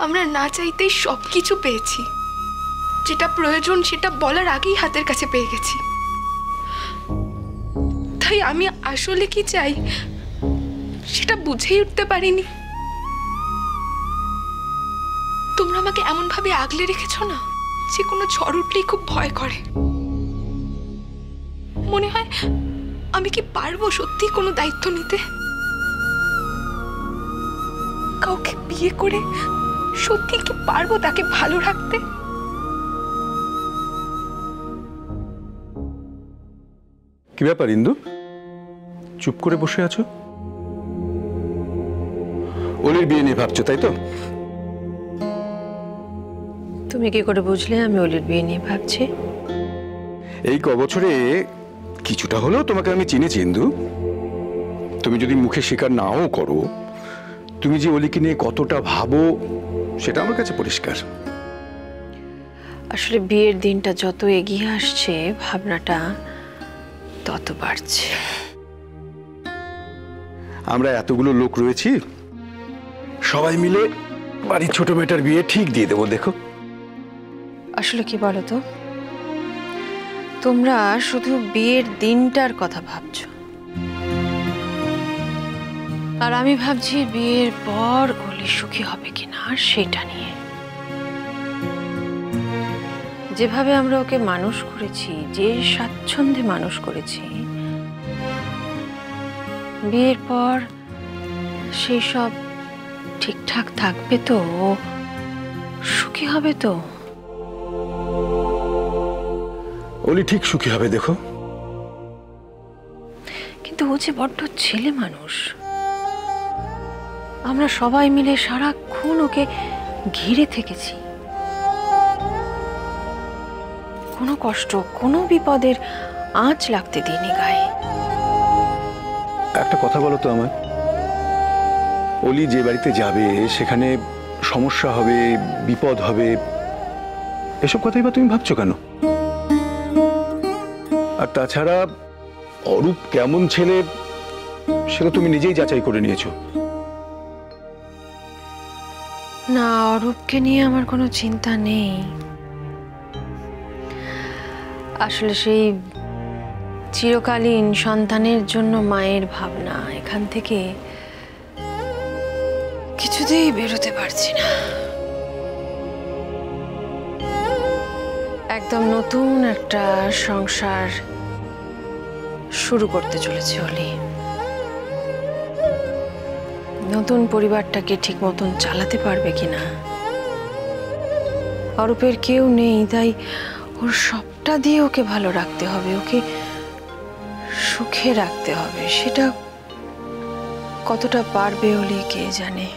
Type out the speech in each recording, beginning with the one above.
আমরা না চাইতেই সবকিছু পেয়েছি, যেটা প্রয়োজন সেটা বলার আগেই হাতের কাছে পেয়ে গেছি। তাই আমি আসলে কি চাই সেটা বুঝেই উঠতে পারিনি। তোমরা আমাকে এমন ভাবে আগলে রেখেছো না যে কোনো ঝড় উঠলেই খুব ভয় করে। মনে হয় আমি কি পারবো সত্যি কোনো দায়িত্ব নিতে? কাউকে বিয়ে করে সত্যি কি পারবো তাকে ভালো রাখতে? কি ব্যাপার ইন্দু, চুপ করে বসে আছো? অলির বিয়ে নিয়ে ভাবছো তাই তো? তুমি কি করে বুঝলে আমি অলির বিয়ে নিয়ে ভাবছি? এই কবছরে কিছুটা হলেও তোমাকে আমি চিনেছি ইন্দু। তুমি যদি মুখে স্বীকার নাও করো, তুমি যে অলিকে নিয়ে কতটা ভাবো সেটা আমার কাছে পরিষ্কার। আসলে বিয়ের দিনটা যত এগিয়ে আসছে ভাবনাটা তত বাড়ছে। আমরা এতগুলো লোক রয়েছি, সবাই মিলে বাড়ির ছোট মেয়েটার বিয়ে ঠিক দিয়ে দেবো। দেখো আসলে কি বলো তো, তোমরা শুধু বিয়ের দিনটার কথা ভাবছো, আর আমি ভাবছি বিয়ের পর অলি সুখী হবে কিনা সেটা নিয়ে। যেভাবে আমরা ওকে মানুষ করেছি, যে স্বাচ্ছন্দ্যে মানুষ করেছি, বিয়ের পর সেই সব ঠিকঠাক থাকবে তো? ও সুখী হবে তো? অলি ঠিক সুখী হবে দেখো। কিন্তু ও যে বড্ড ছেলে মানুষ। আমরা সবাই মিলে সারাক্ষণ ওকে ঘিরে থেকেছি। কোনো কষ্ট, কোনো বিপদের আঁচ লাগতে দিইনি গায়ে। একটা কথা বলো তো আমার, অলি যে বাড়িতে যাবে সেখানে সমস্যা হবে, বিপদ হবে, এসব কথাই বা তুমি ভাবছো কেন? আর তাছাড়া অরূপ কেমন ছেলে সেটা তুমি নিজেই যাচাই করে নিয়েছো। না, অরূপকে নিয়ে আমার কোনো চিন্তা নেই। আসলে সেই চিরকালীন সন্তানের জন্য মায়ের ভাবনা, এখান থেকে কিছুতেই বেরোতে পারছি না। একদম নতুন একটা সংসার শুরু করতে চলেছে অলি। নতুন পরিবারটাকে ঠিক মতন চালাতে পারবে কিনা। অরূপের কেউ নেই, তাই ওর সবটা দিয়ে ওকে ভালো রাখতে হবে, ওকে সুখে রাখতে হবে। সেটা কতটা পারবে অলি কে জানে।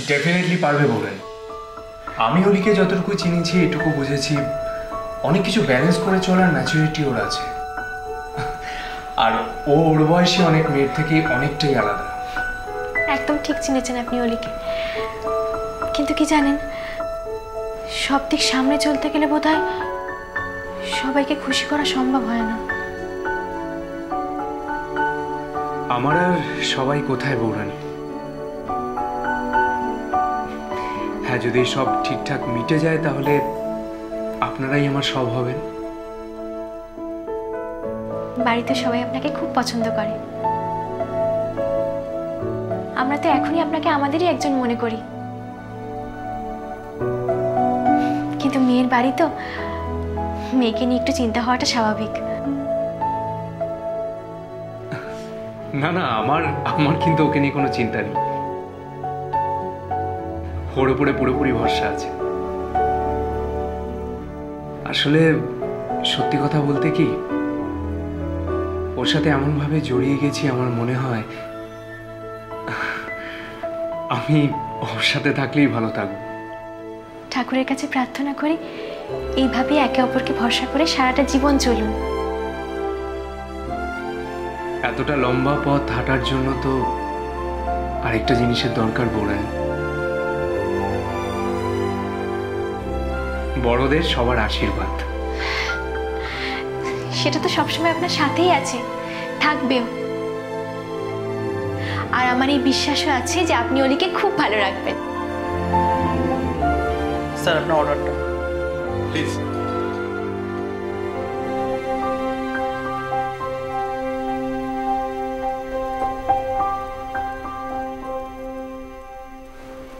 ডেফিনেটলি পারবে বলেন। আমি অলিকে যতটুকু চিনেছি এটুকু বুঝেছি, অনেক কিছু ব্যালেন্স করে চলার ম্যাচুরিটি ওর আছে। আর ওর বয়সী অনেক মেয়ের থেকে অনেকটাই আলাদা। একদম ঠিক চিনেছেন আপনি অলিকে। কিন্তু কি জানেন, সব দিক সামনে চলতে গেলে বোধহয় সবাইকে খুশি করা সম্ভব হয় না। আমার আর সবাই কোথায় বৌরানি। হ্যাঁ, যদি সব ঠিকঠাক মিটে যায় তাহলে আপনারাই আমার সব হবেন। বাড়িতে সবাই আপনাকে খুব পছন্দ করে। আমরা তো এখনই আপনাকে আমাদেরই একজন মনে করি। কিন্তু মেয়ের বাড়ি তো, মেয়েকে নিয়ে একটু চিন্তা হওয়াটা স্বাভাবিক। না না, আমার কিন্তু ওকে নিয়ে কোনো চিন্তা নেই। ওর উপরে পুরোপুরি ভরসা আছে। আসলে সত্যি কথা বলতে কি, ওর সাথে এমনভাবে জড়িয়ে গেছি, আমার মনে হয় আমি ওর সাথে থাকলেই ভালো থাকবো। ঠাকুরের কাছে প্রার্থনা করি এইভাবে একে অপরকে ভরসা করে সারাটা জীবন চলুন। এতটা লম্বা পথ হাঁটার জন্য তো আরেকটা জিনিসের দরকার বৌরানী। বড়দের সবার আশীর্বাদ। সেটা তো সবসময় আপনার সাথেই আছে, থাকবেও। আর আমার এই বিশ্বাসও আছে যে আপনি অলিকে খুব ভালো রাখবেন। স্যার আপনার অর্ডারটা প্লিজ।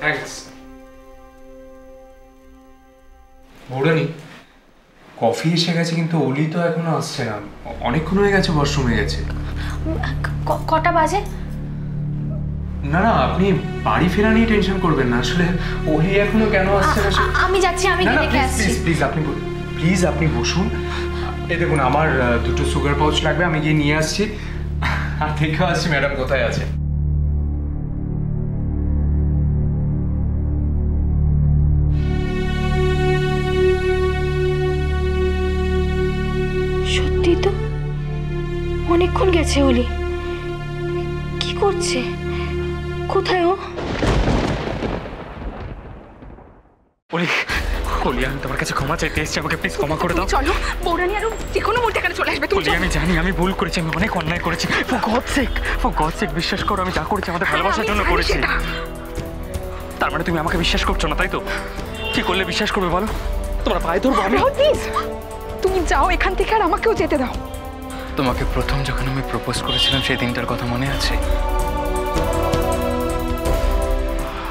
থ্যাঙ্কস। বৌরানি, কফি এসে গেছে কিন্তু অলি তো এখনো আসছে না। অনেকক্ষণ হয়ে গেছে, ওয়াশরুমে গেছে। কটা বাজে? না না, আপনি বাড়ি ফেরা নিয়ে টেনশন করবেন না। আসলে অলি এখনো কেন আসছে না আমি যাচ্ছি, আমি গিয়ে দেখে আসছি। প্লিজ আপনি বসুন। এই দেখুন, আমার 2টো সুগার পাউচ লাগবে, আমি গিয়ে নিয়ে আসছি। আর দেখে আসছি ম্যাডাম কোথায় আছে। সত্যি তো অনেকক্ষণ গেছে অলি। কি করছে? কোথায় ও? অলি, অলি আমি তোমার কাছে ক্ষমা চাইতে এসেছি, আমাকে প্লিজ ক্ষমা করে দাও। চলো, বৌরানি আরো যে কোনো মুহূর্তে এখানে চলে আসবে। তুমি অলি আমি জানি আমি ভুল করেছি, আমি অনেক অন্যায় করেছি। ফর গড সেক বিশ্বাস করো, আমি যা করেছি আমাদের ভালোবাসার জন্য করেছি। তার মানে তুমি আমাকে বিশ্বাস করছো না, তাই তো? কি করলে বিশ্বাস করবে বলো? তোমার পায়ে ধরবো আমি। প্লিজ তুমি যাও এখান থেকে, আর আমাকেও যেতে দাও। তোমাকে প্রথম যখন আমি প্রপোজ করেছিলাম সেই দিনটার কথা মনে আছে?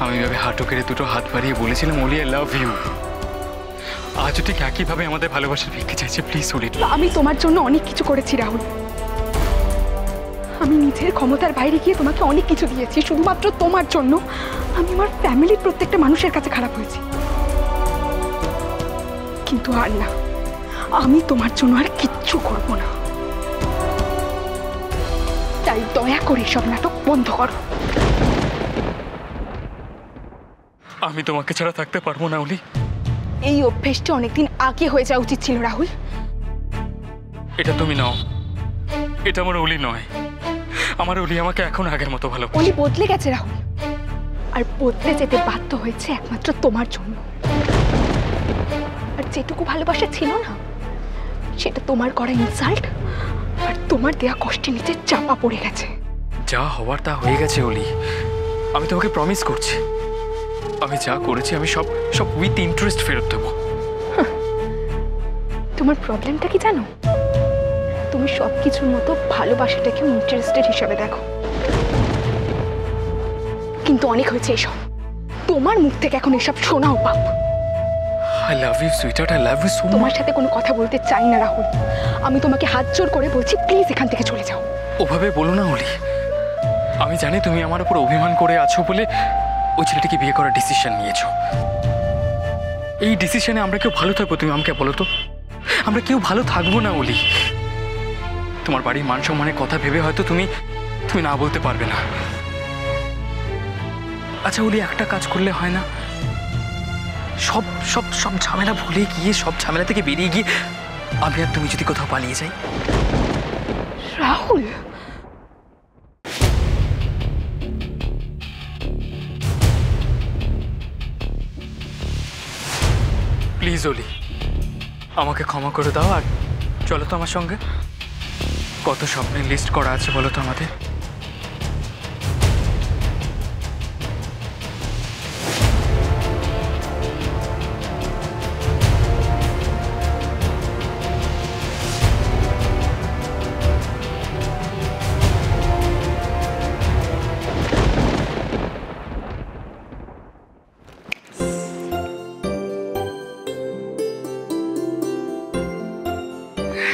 আমি এভাবে হাঁটু কেড়ে 2টো হাত বাড়িয়ে বলেছিলাম অলি আই লাভ ইউ। আজও ঠিক একইভাবে আমাদের ভালোবাসার ভিক্ষে চাইছে। প্লিজ অলি। আমি তোমার জন্য অনেক কিছু করেছি রাহুল। আমি নিজের ক্ষমতার বাইরে গিয়ে তোমাকে অনেক কিছু দিয়েছি শুধুমাত্র তোমার জন্য। আমি আমার ফ্যামিলির প্রত্যেকটা মানুষের কাছে খারাপ হয়েছি, কিন্তু আর না, আমি তোমার জন্য আর কিচ্ছু করব না। তাই দয়া করে সব নাটক বন্ধ করো। আমি তোমাকে ছাড়া থাকতে পারবো না অলি। এই অভ্যেসটা অনেকদিন আগে হয়ে যাওয়া উচিত ছিল রাহুল। এটা তুমি নাও, এটা আমার অলি নয়। আমার অলি আমাকে এখন আগের মতো ভালো। অলি বদলে গেছে রাহুল, আর বদলে যেতে বাধ্য হয়েছে একমাত্র তোমার জন্য। আর যেটুকু ভালোবাসা ছিল না, সেটা তোমার করা ইনসাল্ট আর তোমার দেয়া কষ্টের নিচে চাপা পড়ে গেছে। যা হওয়ার তা হয়ে গেছে অলি। আমি তোমাকে প্রমিস করছি, আমি যা করেছি আমি সব সব উইথ ইন্টারেস্ট ফেরত দেবো। তোমার প্রবলেমটা কি জানো? তুমি সবকিছুর মতো ভালোবাসাটাকে ইন্টারেস্টেড হিসাবে দেখো, কিন্তু অনেক হয়েছে এসব। তোমার মুখ থেকে এখন এসব শোনাও পাপ। I love you sweetheart, I love you so much. তোমার সাথে কোনো কথা বলতে চাই না রাহুল। আমি তোমাকে হাত জোর করে বলছি, প্লিজ এখান থেকে চলে যাও। ওভাবে বলো না অলি। আমি জানি তুমি আমার উপর অভিমান করে আছো বলে ওই ছেলেটিকে বিয়ে করার ডিসিশন নিয়েছো। এই ডিসিশনে আমরা কেউ ভালো থাকবো? তুমি আমাকে বলো তো, আমরা কেউ ভালো থাকবো না অলি। তোমার বাড়ির মান সম্মানের কথা ভেবে হয়তো তুমি না বলতে পারবে না। আচ্ছা অলি, একটা কাজ করলে হয় না? সব সব সব ঝামেলা ভুলে গিয়ে, সব ঝামেলা থেকে বেরিয়ে গিয়ে আমি আর তুমি যদি কোথাও পালিয়ে যাই। রাহুল, প্লিজ অলি, আমাকে ক্ষমা করে দাও। আর চলো তো আমার সঙ্গে। কত স্বপ্নের লিস্ট করা আছে বলো তো আমাদের।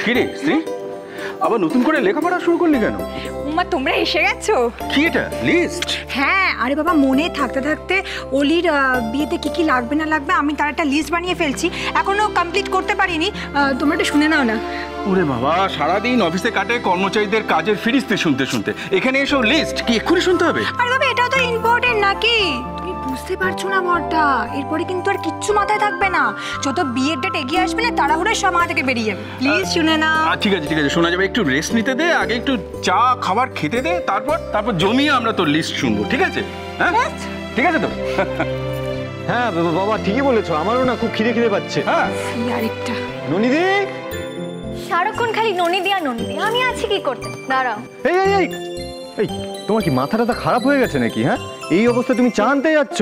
কি রে শ্রী, আবার নতুন করে লেখাপড়া শুরু করলি কেন? উমা তোমরা এসে গেছো? কি এটা লিস্ট? হ্যাঁ, আরে বাবা মনে থাকতে থাকতে অলির বিয়েতে কি কি লাগবে না লাগবে আমি তার একটা লিস্ট বানিয়ে ফেলছি, এখনো কমপ্লিট করতে পারিনি। তোমরা একটু শুনে নাও না। ওরে বাবা, সারাদিন অফিসে কাটে কর্মচারীদের কাজের ফিরিস্তি শুনতে শুনতে, এখানে এসব লিস্ট কি এক্ষুনি শুনতে হবে? আরে বাবা এটাও তো ইম্পর্টেন্ট নাকি? তুমি বুঝতে পারছো না বড়টা, এরপরে কিন্তু আর কিচ্ছু মাথায় থাকবে না। যত বিয়ের ডেট এগিয়ে আসবে না তাড়াহুড়ো সব মাথা থেকে বেরিয়ে যাবে। প্লিজ শুনে নাও। ঠিক আছে ঠিক আছে, শোনা যাবে। একটু রেস্ট নিতে দে, আগে একটু চা খাবার খেতে দে, তারপর জমিয়ে আমরা তোর লিস্ট শুনবো, ঠিক আছে? হ্যাঁ ঠিক আছে তো? হ্যাঁ বাবা ঠিকই বলেছো, আমারও না খুব খিদে পাচ্ছে। হ্যাঁ আরেকটা ননিদি, সারাক্ষণ খালি ননিদি আর ননিদি, আমি আছি কি করতে? দাঁড়াও। এই এই তোমার কি মাথাটা খারাপ হয়ে গেছে নাকি? হ্যাঁ, এই অবস্থায় তুমি চা আনতে যাচ্ছ?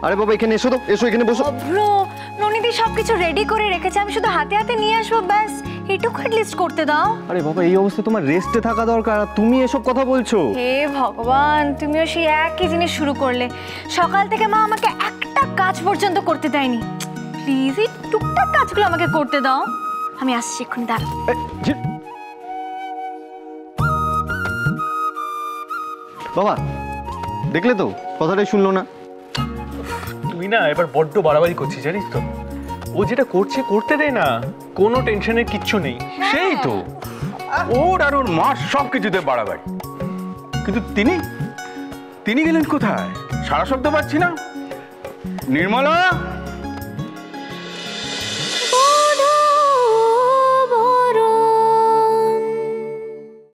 আরে বাবা এখানে এসো তো, এসো এখানে বসো। অভ্র, ননিদি সবকিছু রেডি করে রেখেছে, আমি শুধু হাতে হাতে নিয়ে আসবো, ব্যাস এটুকু লিস্ট করতে দাও। আরে বাবা এই অবস্থায় তোমার রেস্টে থাকা দরকার, আর তুমি এসব কথা বলছো? হে ভগবান, তুমিও সেই একই জিনিস শুরু করলে। সকাল থেকে মা আমাকে একটা কাজ পর্যন্ত করতে দেয়নি। প্লিজ এই টুকটাক কাজগুলো আমাকে করতে দাও, আমি আসছি এক্ষুনি, দাঁড়াও। বাবা দেখলে তো, কথাটাই শুনলো না। তুই না এবার বড্ড বাড়াবাড়ি করছিস জানিস তো। ও যেটা করছে করতে দে না, কোনো টেনশনের কিচ্ছু নেই। সেই তো, ওর আর ওর মা সব কিছুতে বাড়াবাড়ি। কিন্তু তিনি গেলেন কোথায়? সারা শব্দ পাচ্ছি না। নির্মলা,